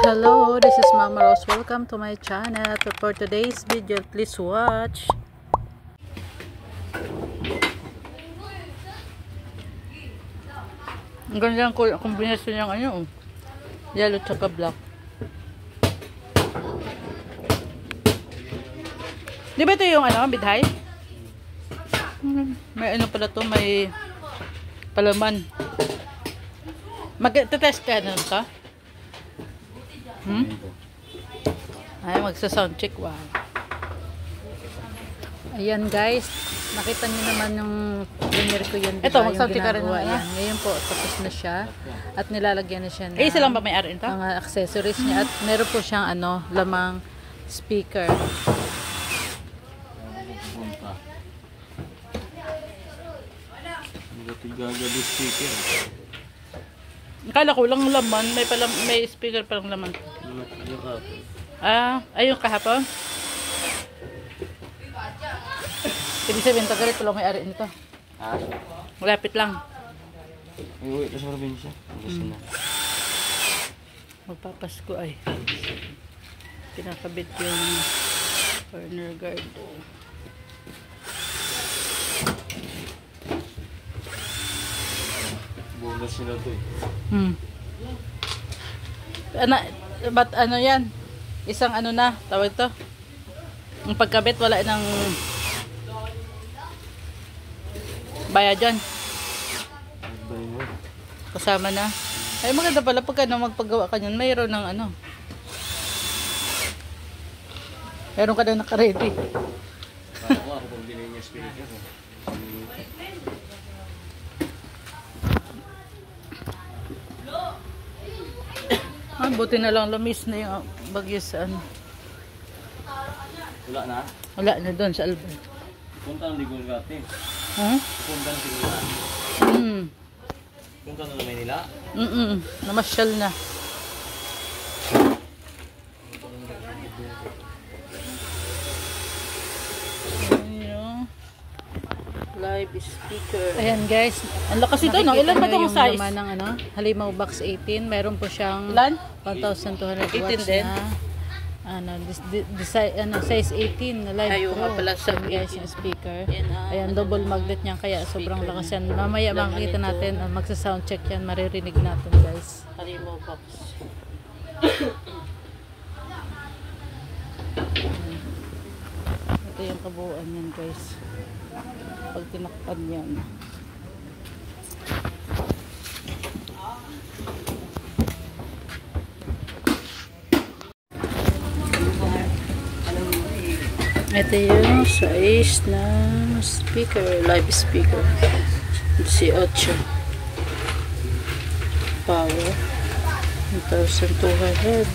Hello, this is Mama Rose. Welcome to my channel. For today's video, please watch. Ang ganda ng kombinasyon ng ano, yellow tsaka black. Di ba ito yung ano, bidhay? May ano pala to, may palaman. Mag-test ka na ito? Ay, magsa-sound check. Wow. Ayan guys, nakita niyo naman yung winner ko yun. Ito, mag-sound check ka rin na. Ngayon po, tapos na siya. At nilalagyan na siya ng isa lang ba may-ari ito? mga accessories niya. At meron po siyang ano, lamang speaker. Gagabi speaker. Akala ko lang laman, may speaker palang laman. Ayun kahapon. Ibig sabihin, tagalit lang may-ari nito. Ha? Malapit lang. Ay, uwi ka sa probinsya. Magpapasko ay. Pinakabit yung corner guard. Bonus sila to eh. Ba't ano yan? Isang ano na, tawag to? Ang pagkabit, wala nang bayad dyan. Kasama na. Ay maganda pala pag ano, magpagawa ka nyan, mayroon ng ano. Meron ka na naka-ready. Ako kung bilhin niya speaker. Buti na lang lumis na yung bagyo sa ano. Wala na? Wala na doon sa Albert. Punta ng Digol Gati. Huh? Punta ng Digol Gati. Punta na Manila. Namasyal na. Live speaker. Ayan guys. Ang lakas ito, no? Ilan ba itong size? Naman ng ano, Halimaw Box 18. Meron po siyang Ilan? 1,200 watts din? na size 18 na live Ayaw pro. nga pala sa Guys, yung speaker. Yan, Ayan, double magnet niya kaya sobrang lakas yan. Mamaya makikita natin, magsa-sound check yan, maririnig natin guys. Halimaw box. Ito yung kabuuan yan guys. Pag tinakpan yan. Ito yung size ng speaker, live speaker. C8. Power 1,200.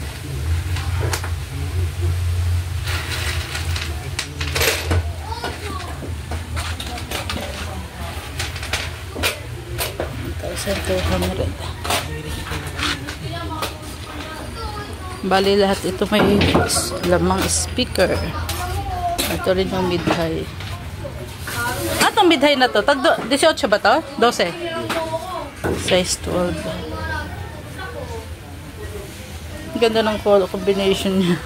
Bali lahat ito may lamang speaker. Ito rin yung mid-high. Itong mid-high na to, 18 ba to? 12? Size 12. Ganda ng color combination niya.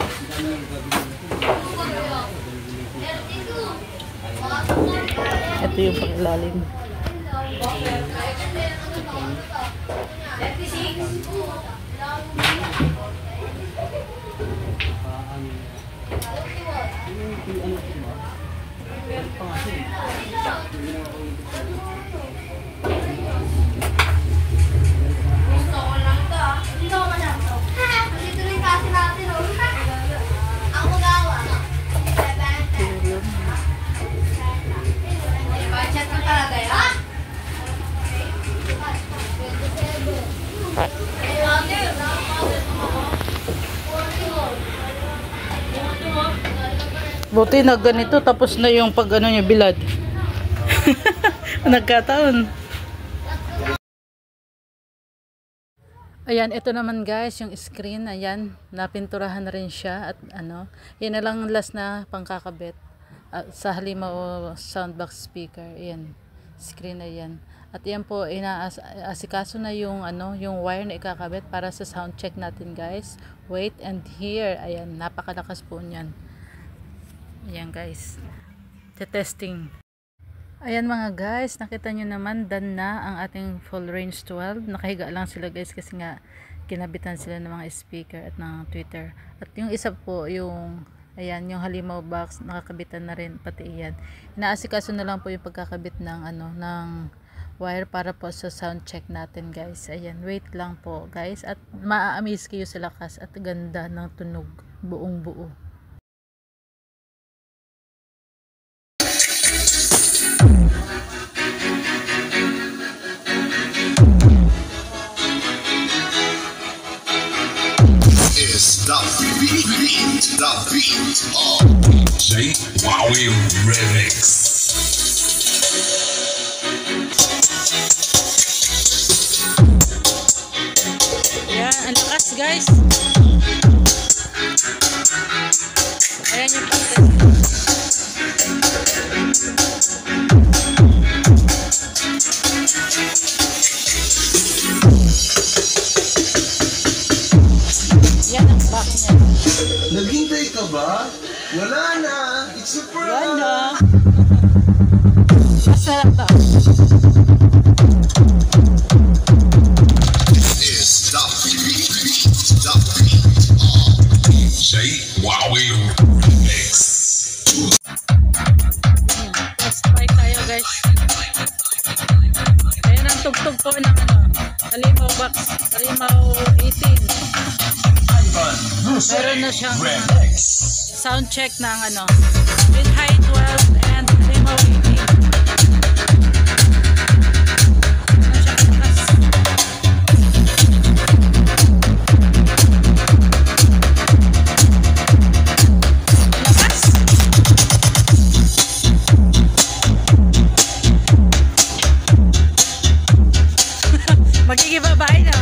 Ito yung pakilalim. Buti na ganito tapos na yung pag ano niya bilad. Nagkataon. Ayan, ito naman guys yung screen. Ayan, napinturahan na rin siya at ano, yan na lang last na pangkakabit sa Halimaw soundbox speaker. Ayan, screen na yan. At yan po, inaasikaso na yung, yung wire na ikakabit para sa sound check natin guys. Wait and hear. Ayan, napakalakas po niyan. Ayan guys. Testing. Ayan mga guys, nakita nyo naman, done na ang ating full range 12. Nakahiga lang sila guys kasi nga kinabitan sila ng mga speaker at ng tweeter. At yung isa po, yung ayan, yung halimaw box, nakakabitan na rin pati iyan. Inaasikaso na lang po yung pagkakabit ng ng wire para po sa sound check natin guys. Ayan, wait lang po guys at maa-amaze kayo sa lakas at ganda ng tunog, buong buo. It's the beat of DJ Wowie Remix. Ayan, ang lakas guys. Ayan yung pag-test. Yan ang back niya. Naghintay ka ba? Wala na. It's a prank. Wala. Masarap to. It's the beat of DJ Wowie Remix. Let's try tayo guys. Ayan ang tugtog po ng halimaw box. Halimaw 18. Meron na siyang sound check ng mid high 12 and halimaw 18. Magigibabay na.